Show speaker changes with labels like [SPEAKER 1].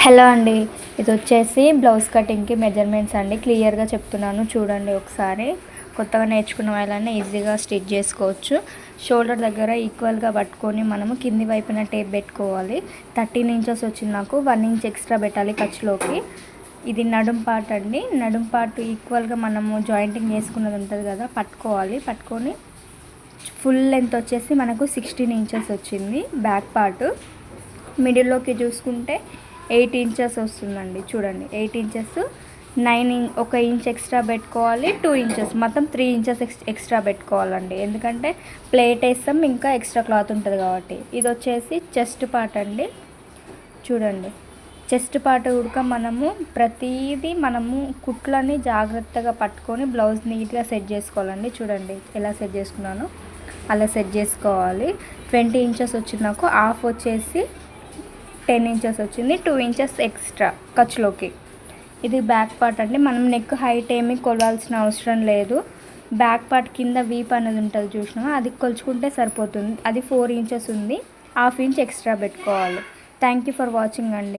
[SPEAKER 1] Hello అండి, ఇది వచ్చేసి బ్లౌజ్ కటింగ్కి మెజర్మెంట్స్ అండి. క్లియర్గా చెప్తున్నాను చూడండి ఒకసారి. కొత్తగా నేర్చుకున్న వాళ్ళని ఈజీగా స్టిచ్ చేసుకోవచ్చు. షోల్డర్ దగ్గర ఈక్వల్గా పట్టుకొని మనము కింది వైపున టేప్ పెట్టుకోవాలి. 13 ఇంచెస్ వచ్చింది నాకు, 1 ఇంచ్ ఎక్స్ట్రా పెట్టాలి ఖర్చులోకి. ఇది నడుం పార్ట్ అండి. నడుం పార్ట్ ఈక్వల్గా మనము జాయింటింగ్ చేసుకున్నది ఉంటుంది కదా, పట్టుకొని ఫుల్ లెంత్ వచ్చేసి మనకు 16 ఇంచెస్ వచ్చింది. బ్యాక్ పార్ట్ మిడిల్లోకి చూసుకుంటే 8 ఇంచెస్ వస్తుందండి. చూడండి 8 ఇంచెస్, 1 ఇంచ్ ఎక్స్ట్రా పెట్టుకోవాలి. 2 ఇంచెస్ మొత్తం 3 ఇంచెస్ ఎక్స్ట్రా పెట్టుకోవాలండి, ఎందుకంటే ప్లేట్ వేస్తాం ఇంకా ఎక్స్ట్రా క్లాత్ ఉంటుంది కాబట్టి. ఇది వచ్చేసి చెస్ట్ పార్ట్ అండి. చూడండి చెస్ట్ పార్ట్ కూడా మనము ప్రతిదీ కుట్లని జాగ్రత్తగా పట్టుకొని బ్లౌజ్ నీట్గా సెట్ చేసుకోవాలండి. చూడండి ఎలా సెట్ చేసుకున్నాను అలా సెట్ చేసుకోవాలి. 20 ఇంచెస్ వచ్చింది నాకు, హాఫ్ వచ్చేసి 10 ఇంచెస్ వచ్చింది, 2 ఇంచెస్ ఎక్స్ట్రా ఖర్చులోకి. ఇది బ్యాక్ పార్ట్ అండి. మనం నెక్ హైట్ ఏమీ కొలవాల్సిన అవసరం లేదు. బ్యాక్ పార్ట్ కింద వీప్ అనేది ఉంటుంది చూసినా, అది కొలుచుకుంటే సరిపోతుంది. అది 4 ఇంచెస్ ఉంది, హాఫ్ ఇంచ్ ఎక్స్ట్రా పెట్టుకోవాలి. థ్యాంక్ యూ ఫర్ వాచింగ్ అండి.